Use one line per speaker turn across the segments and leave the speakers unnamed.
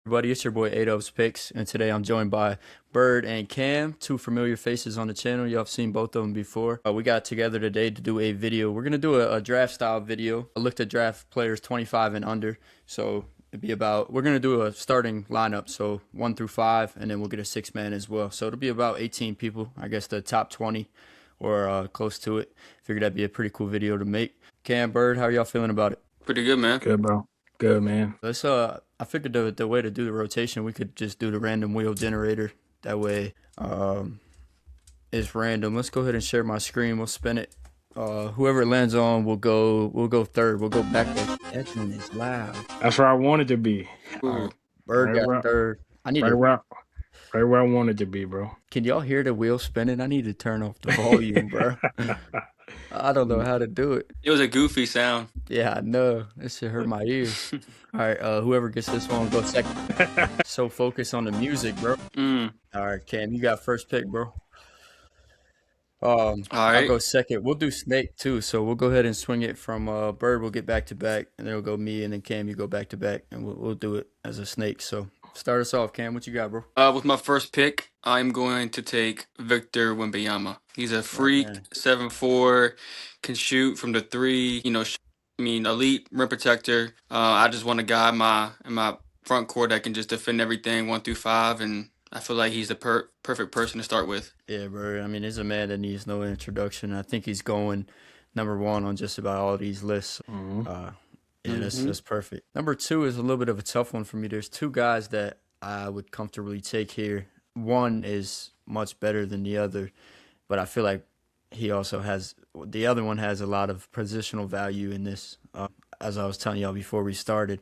Everybody, it's your boy Ado's Picks, and today I'm joined by Bird and Cam, two familiar faces on the channel. Y'all have seen both of them before. We got together today to do a video. We're gonna do a draft style video. I looked at draft players 25 and under, so it'd be about. We're gonna do a starting lineup, so 1 through 5, and then we'll get a 6-man as well. So it'll be about 18 people. I guess the top 20 or close to it. Figured that'd be a pretty cool video to make. Cam, Bird, how are y'all feeling about it?
Pretty good, man.
Good, bro. Good, man.
Let's I figured the way to do the rotation, we could just do the random wheel generator. That way, it's random. Let's go ahead and share my screen. We'll spin it. Whoever it lands on, we'll go third. We'll go back. That one is loud.
That's where I wanted to be.
Ooh.
Bird
Right
got
where,
third. I need
right
to.
where, right where I wanted to be, bro.
Can y'all hear the wheel spinning? I need to turn off the volume, bro. I don't know how to do it.
It was a goofy sound.
Yeah, I know. This shit hurt my ears. All right, whoever gets this one, go second. So focus on the music, bro.
Mm.
All right, Cam, you got first pick, bro.
All
I'll
right.
go second. We'll do snake too, so we'll go ahead and swing it from Bird. We'll get back to back, and then it'll go me, and then Cam, you go back to back, and we'll do it as a snake. So start us off, Cam. What you got, bro?
With my first pick, I'm going to take Victor Wembanyama. He's a
Oh
freak,
man,
7'4", can shoot from the three. Elite rim protector. I just want a guy in my front court that can just defend everything 1 through 5, and I feel like he's the perfect person to start with.
yeah, bro. I mean, he's a man that needs no introduction. I think he's going #1 on just about all these lists.
Mhm.
Yeah, that's perfect. #2 is a little bit of a tough one for me. There's two guys that I would comfortably take here. One is much better than the other, but I feel like he also has the other one has a lot of positional value in this. As I was telling y'all before we started,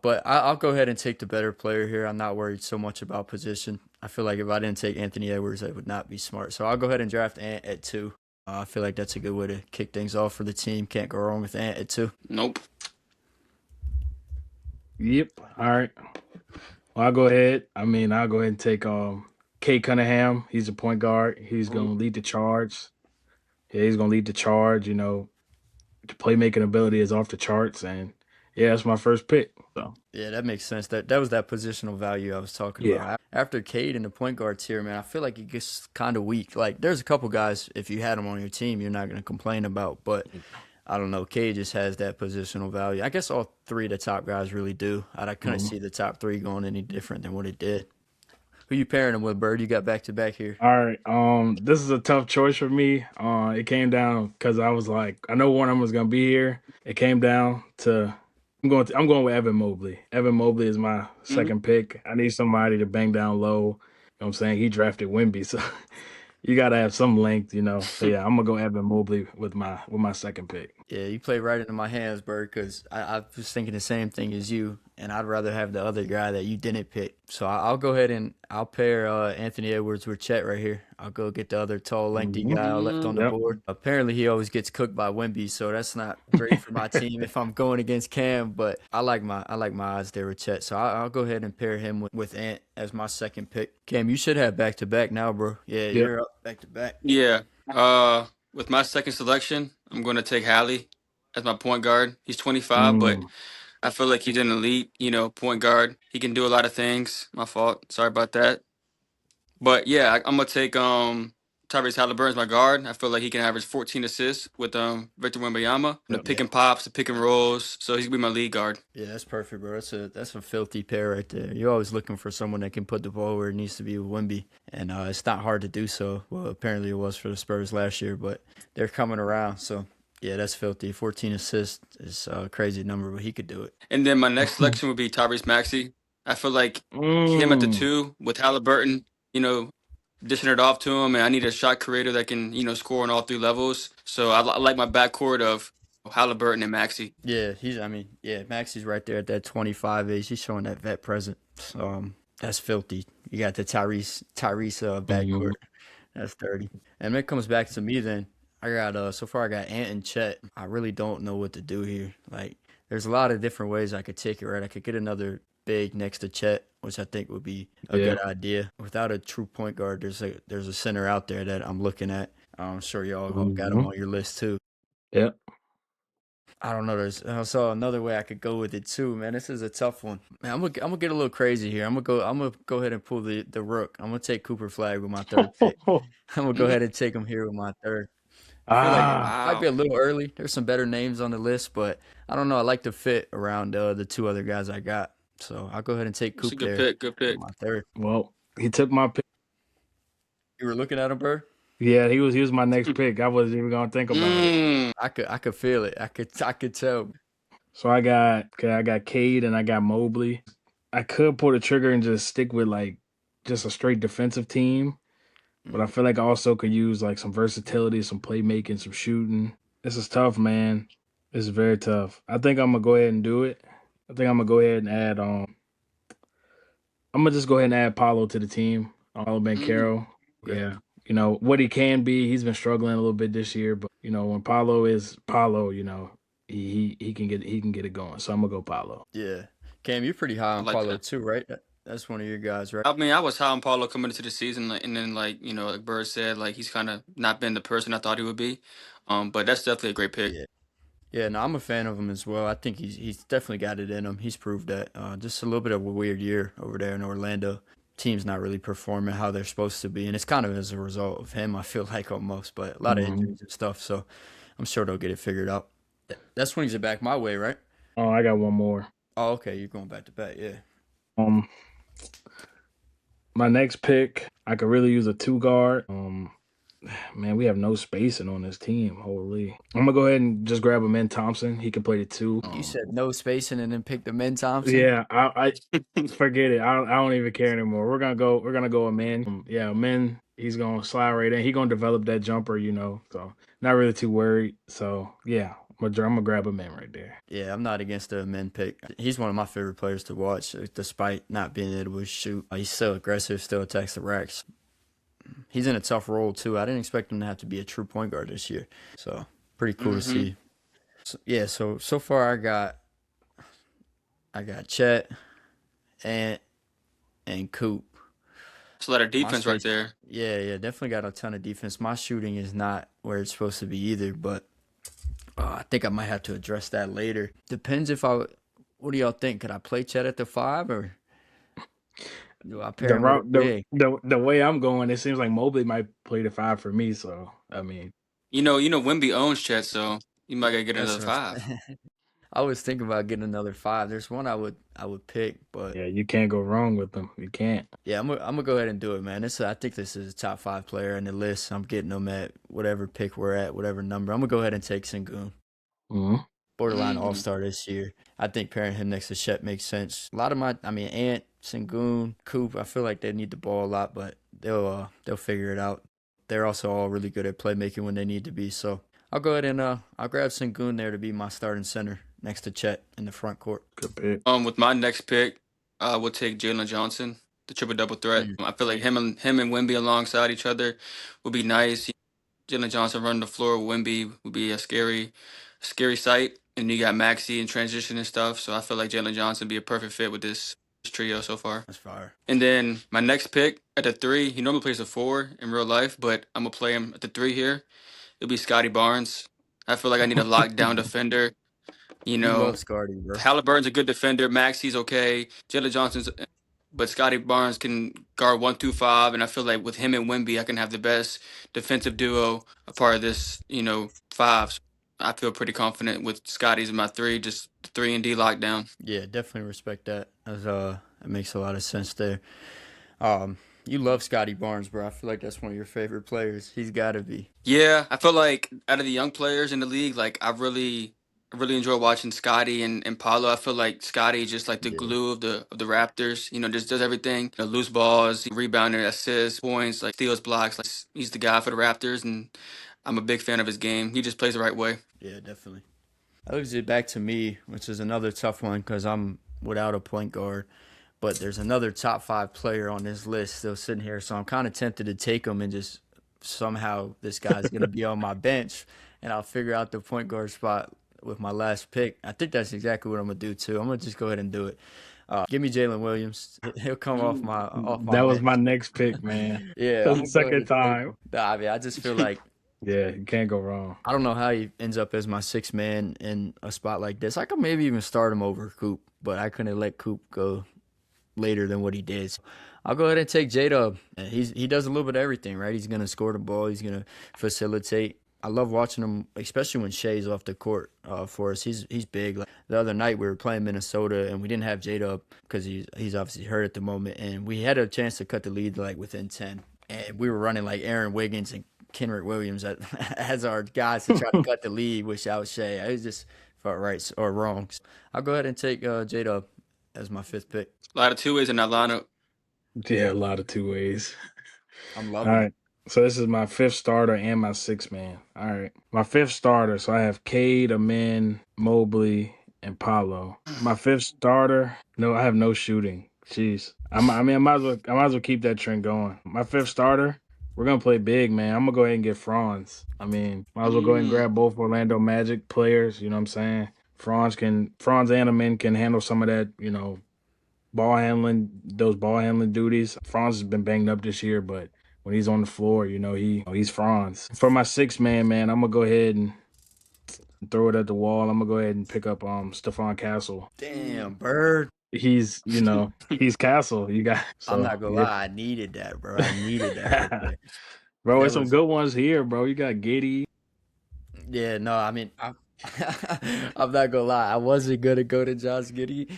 but I'll go ahead and take the better player here. I'm not worried so much about position. I feel like if I didn't take Anthony Edwards, that would not be smart. So I'll go ahead and draft Ant at 2. I feel like that's a good way to kick things off for the team. Can't go wrong with Ant at 2.
Nope.
Yep. All right. Well, I'll go ahead. I'll go ahead and take Kate Cunningham. He's a point guard. He's going to lead the charge. Yeah, he's going to lead the charge. The playmaking ability is off the charts. And, yeah, that's my first pick. So,
Yeah, that makes sense. That was that positional value I was talking
yeah.
about. After Cade in the point guard tier, man, I feel like it gets kind of weak. Like, there's a couple guys, if you had them on your team, you're not going to complain about. But I don't know. Cade just has that positional value. I guess all three of the top guys really do. I couldn't see the top three going any different than what it did. Who you pairing them with, Bird? You got back to back here.
All right. This is a tough choice for me. It came down because I was like, I know one of them was gonna be here. It came down to I'm going with Evan Mobley. Evan Mobley is my second pick. I need somebody to bang down low. You know what I'm saying? He drafted Wemby, so you gotta have some length. So yeah, I'm gonna go Evan Mobley with my second pick.
Yeah, you play right into my hands, Bird, because I was thinking the same thing as you, and I'd rather have the other guy that you didn't pick. So I'll go ahead and I'll pair Anthony Edwards with Chet right here. I'll go get the other tall, lengthy guy left on the
Yep.
board. Apparently, he always gets cooked by Wemby, so that's not great for my team if I'm going against Cam. But I like my odds there with Chet, so I'll go ahead and pair him with Ant as my second pick. Cam, you should have back to back now, bro. Yeah,
Yep.
you're up back to back.
Yeah. With my second selection, I'm going to take Hallie as my point guard. He's 25, but
Mm.
I feel like he's an elite, point guard. He can do a lot of things. My fault. Sorry about that. But yeah, I'm gonna take Tyrese Halliburton as my guard. I feel like he can average 14 assists with Victor Wembanyama. The
Yep.
pick
Yeah.
and pops, the pick and rolls. So he's gonna be my lead guard.
Yeah, that's perfect, bro. That's a filthy pair right there. You're always looking for someone that can put the ball where it needs to be with Wemby, and it's not hard to do so. Well, apparently it was for the Spurs last year, but they're coming around. So yeah, that's filthy. 14 assists is a crazy number, but he could do it.
And then my next selection would be Tyrese Maxey. I feel like him at the
Mm.
2 with Halliburton, dishing it off to him, and I need a shot creator that can, score on all 3 levels. So I like my backcourt of Halliburton and Maxey.
Yeah, Maxie's right there at that 25 age. He's showing that vet presence. That's filthy. You got the Tyrese backcourt.
Mhm.
That's 30. And when it comes back to me, then I got so far I got Ant and Chet. I really don't know what to do here. Like, there's a lot of different ways I could take it. Right, I could get another big next to Chet, which I think would be a
Yeah.
good idea. Without a true point guard, there's a center out there that I'm looking at. I'm sure y'all got him
Mhm.
on your list too.
Yep.
I don't know. There's also another way I could go with it too, man. This is a tough one. Man, I'm gonna get a little crazy here. I'm gonna go ahead and pull the rook. I'm gonna take Cooper Flag with my third pick. I'm gonna go
Mm,
ahead and take him here with my third. I feel like it
Ah,
might be a
wow,
little early. There's some better names on the list, but I don't know. I like the fit around the two other guys I got. So I'll go ahead and take
it's a
Coop
good
there
pick. Good
with
pick.
my third.
well, he took my pick.
You were looking at him, Bird?
Yeah, he was my next pick. I wasn't even gonna think about it.
Mm,
I could feel it. I could tell.
So I got Cade and I got Mobley. I could pull the trigger and just stick with like just a straight defensive team, but I
Mm.
feel like I also could use like some versatility, some playmaking, some shooting. This is tough, man. This is very tough. I think I'm gonna go ahead and do it. I think I'm gonna go ahead and add I'm gonna just go ahead and add Paulo to the team. Paulo
mm.
Banchero.
Okay.
Yeah. You know, what he can be, he's been struggling a little bit this year, but you know, when Paulo is Paulo, you know, he can get it going. So I'm gonna go Paulo.
Yeah. Cam, you're pretty high
I
on
like
Paulo
that.
too, right? That's one of your guys, right?
I mean, I was high on Paulo coming into the season, like, and then like like Bird said, like he's kind of not been the person I thought he would be. But that's definitely a great pick.
Yeah. Yeah, no, I'm a fan of him as well. I think he's definitely got it in him. He's proved that. Just a little bit of a weird year over there in Orlando. Team's not really performing how they're supposed to be, and it's kind of as a result of him. I feel like almost, but a lot of
Hmm.
injuries and stuff. So I'm sure they'll get it figured out. That swings it back my way, right?
Oh, I got one more.
Oh, okay. You're going back to back. Yeah.
Um, my next pick, I could really use a two guard. Man, we have no spacing on this team. Holy, I'm gonna go ahead and just grab a Min Thompson. He can play the two.
You said no spacing and then pick the Men Thompson.
Yeah, I forget it. I don't even care anymore. We're gonna go a man. Yeah, man. He's gonna slide right in. He's gonna develop that jumper, you know. So not really too worried. So yeah, I'm gonna grab a man right there.
Yeah, I'm not against the men pick. He's one of my favorite players to watch, despite not being able to shoot. He's still aggressive, still attacks the racks. He's in a tough role too. I didn't expect him to have to be a true point guard this year, so pretty cool to
Hmm.
see. So, yeah, so far I got Chet and Coop.
It's a lot of
My
defense right
space,
there.
yeah, definitely got a ton of defense. My shooting is not where it's supposed to be either, but I think I might have to address that later. Depends if I. What do y'all think? Could I play Chet at the five, or do I pair
The
him with a
route,
big?
the way I'm going, it seems like Mobley might play the five for me. So I mean,
Wimby owns Chet, so you might gotta get
That's
another
what
five.
I'm saying. I was thinking about getting another five. There's one I would pick, but
yeah, you can't go wrong with them. You can't.
yeah, I'm gonna go ahead and do it, man. I think this is a top five player in the list. I'm getting them at whatever pick we're at, whatever number. I'm gonna go ahead and take Sengun.
Hmm.
Borderline All
Mm.
Star this year. I think pairing him next to Shep makes sense. A lot of Ant, Sengun, Coop. I feel like they need the ball a lot, but they'll figure it out. They're also all really good at playmaking when they need to be. So I'll go ahead and I'll grab Sengun there to be my starting center next to Chet in the front court.
Good pick.
With my next pick, we'll take Jalen Johnson, the triple double threat.
Mm,
I feel like him and Wimby alongside each other would be nice. Jalen Johnson running the floor with Wimby would be a scary sight. And you got Maxi in transition and stuff, so I feel like Jalen Johnson would be a perfect fit with this trio so far.
that's fire.
And then my next pick at the three, he normally plays a four in real life, but I'm gonna play him at the three here. It'll be Scotty Barnes. I feel like I need a lockdown defender. You
You
know,
love Scardy, bro.
Halliburton's a good defender. Maxi's okay. Jalen Johnson's, but Scotty Barnes can guard 1 through 5, and I feel like with him and Wimby, I can have the best defensive duo a part of this. Five. So I feel pretty confident with Scotty's in my three, just 3 and D lockdown.
Yeah, definitely respect that. It makes a lot of sense there. You love Scotty Barnes, bro. I feel like that's one of your favorite players. He's got to be.
Yeah, I feel like out of the young players in the league, like I really enjoy watching Scotty and Paulo. I feel like Scotty is just like the
Yeah,
glue of the Raptors. Just does everything. Loose balls, rebounding, assists, points, like steals, blocks. Like he's the guy for the Raptors, and I'm a big fan of his game. He just plays the right way.
yeah, definitely. That leaves it back to me, which is another tough one because I'm without a point guard. But there's another top five player on this list still sitting here, so I'm kind of tempted to take him and just somehow this guy's gonna be on my bench, and I'll figure out the point guard spot with my last pick. I think that's exactly what I'm gonna do too. I'm gonna just go ahead and do it. Give me Jalen Williams. He'll come off my
That was
bench.
my next pick, man.
Yeah,
For
I'm
the
gonna go ahead
second
and take
time.
him. Nah, I mean, I just feel like
Yeah, you can't go wrong.
I don't know how he ends up as my sixth man in a spot like this. I could maybe even start him over Coop, but I couldn't let Coop go later than what he did. So I'll go ahead and take J-Dub. He does a little bit of everything, right? He's gonna score the ball. He's gonna facilitate. I love watching him, especially when Shea's off the court for us. He's big. Like the other night, we were playing Minnesota, and we didn't have J-Dub because he's obviously hurt at the moment, and we had a chance to cut the lead like within 10, and we were running like Aaron Wiggins and Kenrick Williams as our guys to try to cut the lead without Shea. It just felt right or wrong. So I'll go ahead and take J-Dub as my fifth pick.
A lot of two ways in that lineup.
Yeah, a lot of two ways.
I'm
All
loving it.
right. So this is my fifth starter and my sixth man. All right. My fifth starter. So I have Cade, Amin, Mobley, and Paolo. My fifth starter. No, I have no shooting. Jeez. I mean, I might as well keep that trend going. My fifth starter. We're gonna play big, man. I'm gonna go ahead and get Franz. I mean, might as well go ahead and grab both Orlando Magic players. You know what I'm saying? Franz and Amin can handle some of that. Those ball handling duties. Franz has been banged up this year, but when he's on the floor, he's Franz. For my sixth man, I'm gonna go ahead and throw it at the wall. I'm gonna go ahead and pick up Stephon Castle.
Damn, Bird.
He's Castle. You got
I'm
so
not gonna
yeah.
lie, I needed that, bro. I needed that right there.
Bro,
That
there's some
was
good ones here, bro. You got Giddy.
yeah, no, I mean I'm not gonna lie, I wasn't gonna go to Josh Giddey,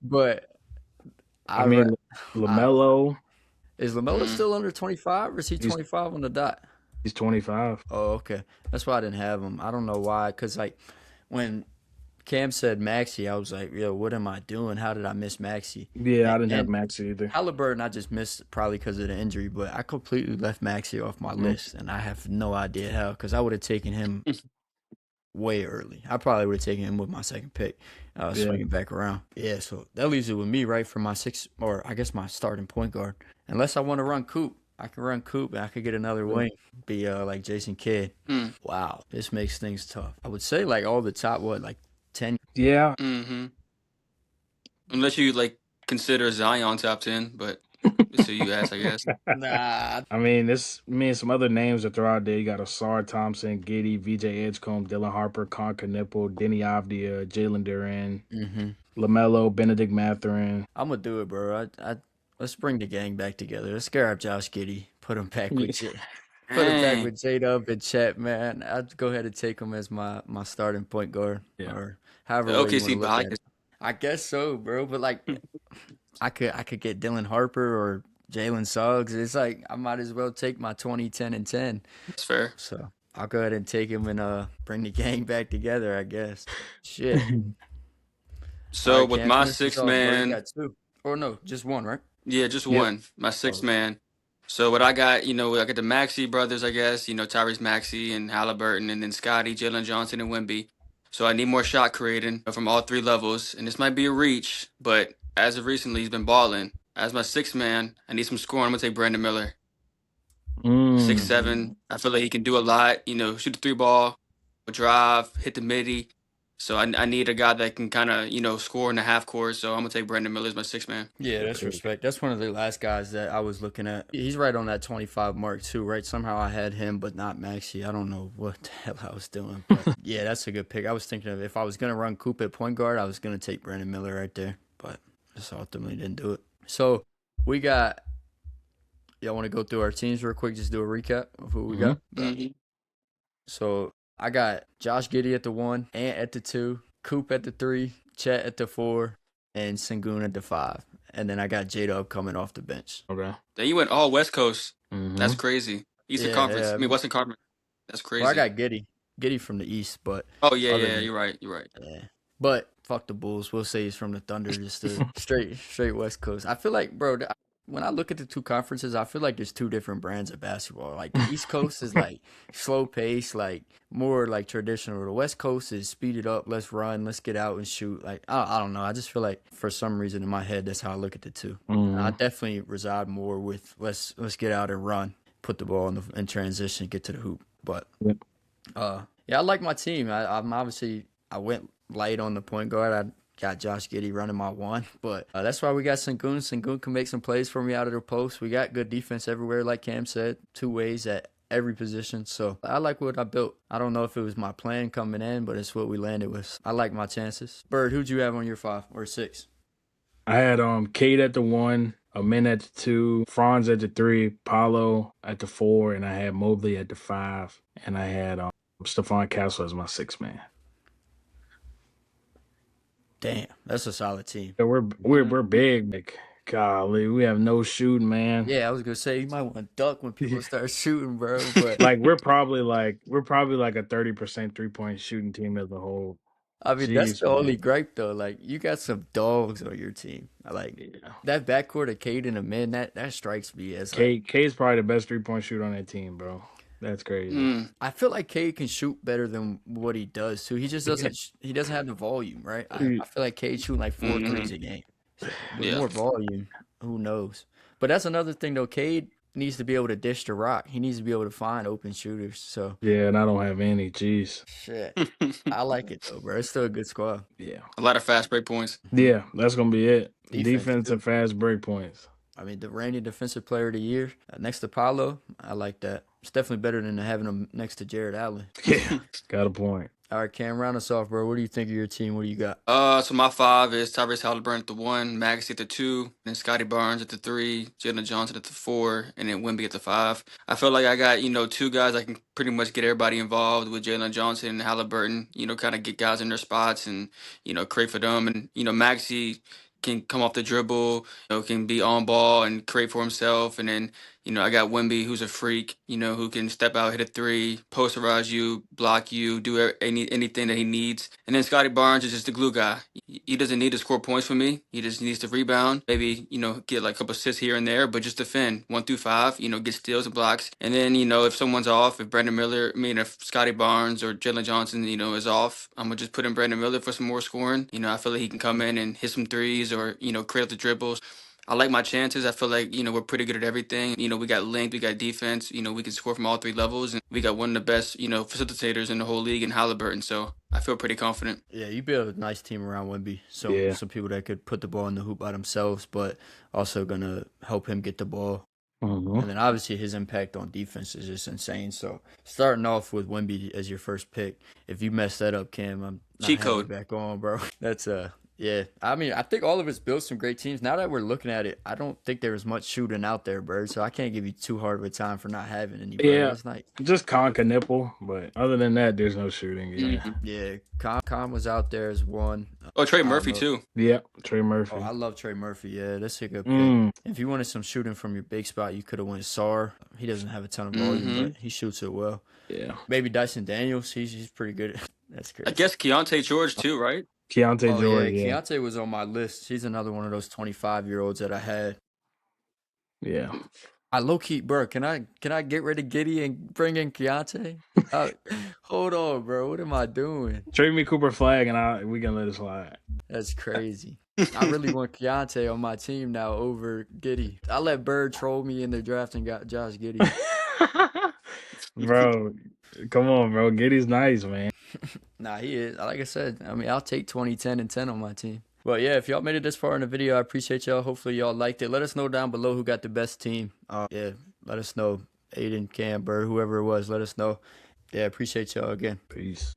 but
I
I, re-
mean
I
LaMelo.
is LaMelo still under 25 or is he
He's
25 on the dot?
he's 25.
Oh, okay. That's why I didn't have him. I don't know why, because like when Cam said Maxi, I was like, yo, what am I doing? How did I miss Maxi?
Yeah, I didn't have
And
Max either.
Halliburton, I just missed probably because of the injury, but I completely left Maxi off my
Mhm.
list, and I have no idea how, because I would have taken him way early. I probably would have taken him with my second pick,
Yeah.
swinging back around. Yeah, so that leaves it with me, right, for my six, or I guess my starting point guard. Unless I want to run Coop, I can run Coop, and I could get another wing, be like Jason Kidd. Wow, this makes things tough. I would say like all the top, like 10.
Yeah.
Mm-hmm. Unless you like consider Zion top 10, but so you ask, I guess.
Nah.
I mean, some other names that throw out there. You got Asar Thompson, Giddy, VJ Edgecombe, Dylan Harper, Con Knipple, Denny Avdia, Jalen Duran,
Mm-hmm.
LaMelo, Benedict Mathurin.
I'm gonna do it, bro. Let's bring the gang back together. Let's scare up Josh Giddey. Put him back with J. Put him back
Dang.
with J-Dub and Chet, man. I'd go ahead and take him as my starting point guard,
Yeah.
or
The
however way you want
OKC
to look at
bias.
it. I guess so, bro. But like, I could get Dylan Harper or Jalen Suggs. It's like I might as well take my 20, 10, and 10.
That's fair.
So I'll go ahead and take him and bring the gang back together. I guess. Shit. All
So
right,
with
Cam,
my
finish this
six
off, bro. You
man,
got two, or no, just one, right?
yeah, just
Yep.
one. My six
Oh,
man. So what I got, I got the Maxey brothers, I guess, Tyrese Maxey and Halliburton, and then Scotty, Jalen Johnson, and Wemby. So I need more shot creating from all three levels, and this might be a reach, but as of recently, he's been balling. As my sixth man, I need some scoring. I'm gonna take Brandon Miller, 6'7". I feel like he can do a lot. Shoot the three ball, drive, hit the midi. So I need a guy that can kind of score in the half court. So I'm gonna take Brandon Miller as my sixth man.
yeah, that's respect. That's one of the last guys that I was looking at. He's right on that 25 mark too, right? Somehow I had him, but not Maxi. I don't know what the hell I was doing. But yeah, that's a good pick. I was thinking of if I was gonna run Coop at point guard, I was gonna take Brandon Miller right there, but just ultimately didn't do it. So we got. Y'all want to go through our teams real quick? Just do a recap of who we got.
Mhm.
So I got Josh Giddey at the 1, Ant at the 2, Coop at the 3, Chet at the 4, and Sengun at the 5. And then I got J-Dub coming off the bench.
Okay.
Then you went all West Coast.
Mhm.
That's crazy. Eastern
Yeah,
Conference.
yeah.
I mean Western Conference. That's crazy.
Well, I got Giddey from the East, but
Oh yeah,
other
yeah.
than
You're right. You're right.
yeah. But fuck the Bulls. We'll say he's from the Thunder, just a straight West Coast. I feel like, bro, when I look at the two conferences, I feel like there's two different brands of basketball. Like the East Coast is like slow pace, like more like traditional. The West Coast is speed it up, let's run, let's get out and shoot. Like I don't know. I just feel like for some reason in my head, that's how I look at the two. I definitely reside more with let's get out and run, put the ball in transition, get to the hoop. But
Yep.
yeah, I like my team. I'm obviously I went light on the point guard. I got Josh Giddey running my 1, but that's why we got Sengun. Sengun can make some plays for me out of the post. We got good defense everywhere, like Cam said. Two ways that every position. So I like what I built. I don't know if it was my plan coming in, but it's what we landed with. I like my chances. Bird, who'd you have on your 5 or 6?
I had Kate at the 1, Amin at the 2, Franz at the 3, Paulo at the 4, and I had Mobley at the 5, and I had Stephon Castle as my 6th man.
Damn, that's a solid team.
So we're big. Like, golly, we have no shooting, man.
Yeah, I was gonna say you might want to duck when people start shooting, bro. But
like we're probably like a 30% 3-point shooting team as a whole.
I mean, that's
Jeez,
the only
man.
gripe though. Like you got some dogs on your team. I like
Yeah.
that backcourt of Cade and Amin. That strikes me as like
Kate's probably the best 3-point shooter on that team, bro. That's crazy.
I feel like Cade can shoot better than what he does too. He just doesn't. He doesn't have the volume, right? I feel like Cade shooting like 4 threes a game. So with more volume, who knows? But that's another thing though. Cade needs to be able to dish the rock. He needs to be able to find open shooters. So
Yeah, and I don't have any. Jeez.
shit, I like it though, bro. It's still a good squad.
Yeah.
A lot of fast break points.
Yeah, that's gonna be it. Defense
too.
and fast break points.
I mean, the reigning defensive player of the year next to Paolo. I like that. It's definitely better than having him next to Jared Allen.
Yeah, got a point.
All right, Cam, round us off, bro. What do you think of your team? What do you got?
So my 5 is Tyrese Halliburton at the 1, Maxey at the 2, then Scotty Barnes at the 3, Jalen Johnson at the 4, and then Wemby at the 5. I feel like I got, 2 guys I can pretty much get everybody involved with Jalen Johnson and Halliburton, kind of get guys in their spots and, create for them. And, Maxey can come off the dribble, can be on ball and create for himself. And then, I got Wemby, who's a freak, who can step out, hit a 3, posterize you, block you, do anything that he needs. And then Scotty Barnes is just the glue guy. He doesn't need to score points for me. He just needs to rebound, maybe, get like a couple assists here and there, but just defend 1 through 5, get steals and blocks. And then, if someone's off, if Scotty Barnes or Jalen Johnson, is off, I'm going to just put in Brandon Miller for some more scoring. I feel like he can come in and hit some threes or, create up the dribbles. I like my chances. I feel like, we're pretty good at everything. We got length, we got defense, we can score from all 3 levels. And we got one of the best, facilitators in the whole league in Halliburton. So I feel pretty confident.
Yeah, you build a nice team around Wemby. So
Yeah.
some people that could put the ball in the hoop by themselves, but also going to help him get the ball.
Mhm.
And then obviously his impact on defense is just insane. So starting off with Wemby as your first pick, if you mess that up, Cam, I'm not
Cheat
having you
code.
back on, bro. That's yeah. I mean, I think all of us built some great teams. Now that we're looking at it, I don't think there was much shooting out there, Bird. So I can't give you too hard of a time for not having any. Bird.
Yeah.
Last night.
Just Conka nipple, but other than that, there's no shooting. Yeah.
Yeah, Con was out there as one.
Oh, Trey Murphy too.
Yep. Trey Murphy.
Oh, I love Trey Murphy. Yeah, that's a good pick.
Mm.
If you wanted some shooting from your big spot, you could have went Sar. He doesn't have a ton of volume, but he shoots it well.
Yeah.
Maybe Dyson Daniels. He's pretty good. That's crazy.
I guess Keontae George too, right?
Keontae George.
Yeah, Keontae was on my list. He's another one of those 25-year-olds that I had.
Yeah.
I low key, bro. Can I get rid of Giddy and bring in Keontae? Hold on, bro. What am I doing?
Trade me Cooper Flag and we can let it slide.
That's crazy. I really want Keontae on my team now over Giddy. I let Bird troll me in the draft and got Josh Giddy.
Bro, come on, bro. Giddy's nice, man.
Nah, he is. Like I said, I mean, I'll take 20, 10, and 10 on my team. But yeah, if y'all made it this far in the video, I appreciate y'all. Hopefully y'all liked it. Let us know down below who got the best team. Yeah, let us know. Aiden, Cam, Bird, whoever it was, let us know. Yeah, appreciate y'all again.
Peace.